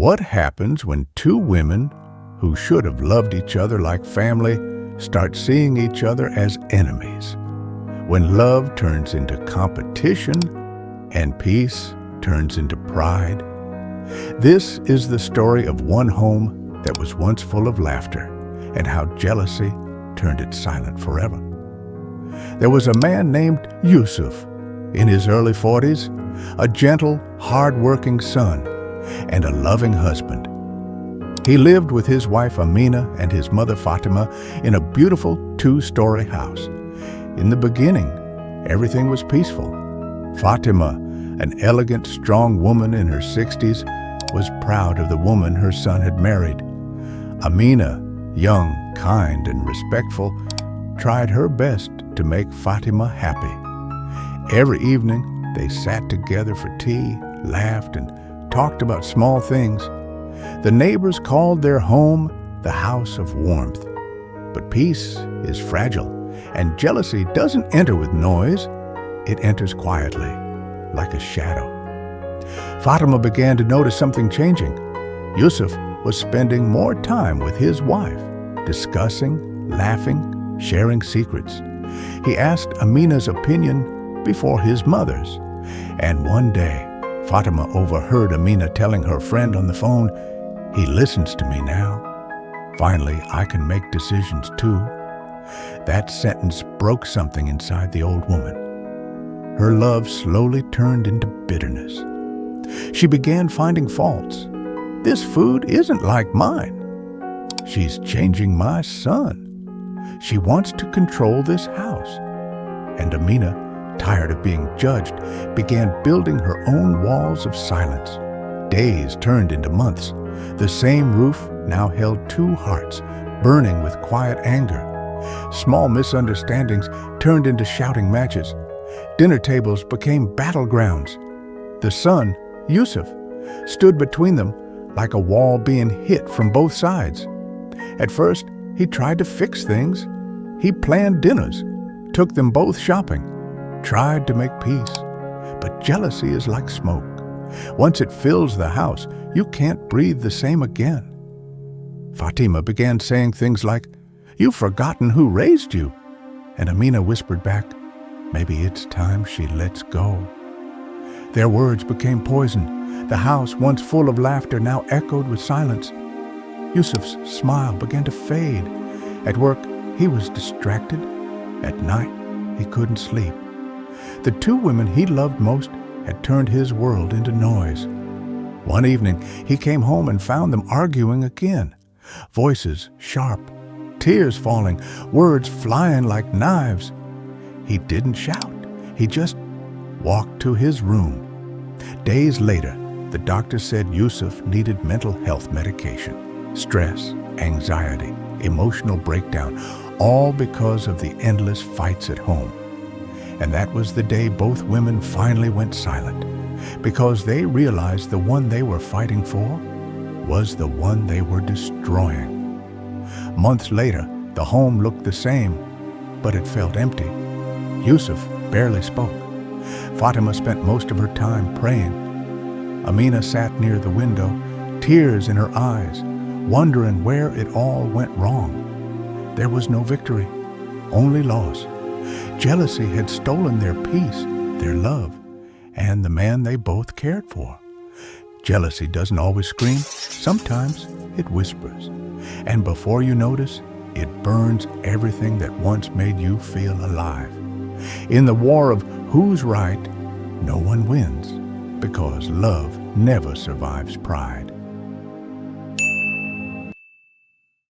What happens when two women who should have loved each other like family start seeing each other as enemies? When love turns into competition and peace turns into pride? This is the story of one home that was once full of laughter and how jealousy turned it silent forever. There was a man named Yusuf in his early 40s, a gentle, hard-working son and a loving husband. He lived with his wife Amina and his mother Fatima in a beautiful two-story house. In the beginning, everything was peaceful. Fatima, an elegant, strong woman in her 60s, was proud of the woman her son had married. Amina, young, kind, and respectful, tried her best to make Fatima happy. Every evening, they sat together for tea, laughed, and talked about small things. The neighbors called their home the house of warmth. But peace is fragile, and jealousy doesn't enter with noise. It enters quietly, like a shadow. Fatima began to notice something changing. Yusuf was spending more time with his wife, discussing, laughing, sharing secrets. He asked Amina's opinion before his mother's. And one day, Fatima overheard Amina telling her friend on the phone, "He listens to me now. Finally, I can make decisions too." That sentence broke something inside the old woman. Her love slowly turned into bitterness. She began finding faults. "This food isn't like mine. She's changing my son. She wants to control this house." And Amina, tired of being judged, began building her own walls of silence. Days turned into months. The same roof now held two hearts, burning with quiet anger. Small misunderstandings turned into shouting matches. Dinner tables became battlegrounds. The son, Yusuf, stood between them like a wall being hit from both sides. At first, he tried to fix things. He planned dinners, took them both shopping, tried to make peace. But jealousy is like smoke. Once it fills the house, you can't breathe the same again. Fatima began saying things like, "You've forgotten who raised you." And Amina whispered back, "Maybe it's time she lets go." Their words became poison. The house, once full of laughter, now echoed with silence. Yusuf's smile began to fade. At work, he was distracted. At night, he couldn't sleep. The two women he loved most had turned his world into noise. One evening, he came home and found them arguing again. Voices sharp, tears falling, words flying like knives. He didn't shout. He just walked to his room. Days later, the doctor said Yusuf needed mental health medication. Stress, anxiety, emotional breakdown, all because of the endless fights at home. And that was the day both women finally went silent, because they realized the one they were fighting for was the one they were destroying. Months later, the home looked the same, but it felt empty. Yusuf barely spoke. Fatima spent most of her time praying. Amina sat near the window, tears in her eyes, wondering where it all went wrong. There was no victory, only loss. Jealousy had stolen their peace, their love, and the man they both cared for. Jealousy doesn't always scream. Sometimes it whispers. And before you notice, it burns everything that once made you feel alive. In the war of who's right, no one wins, because love never survives pride.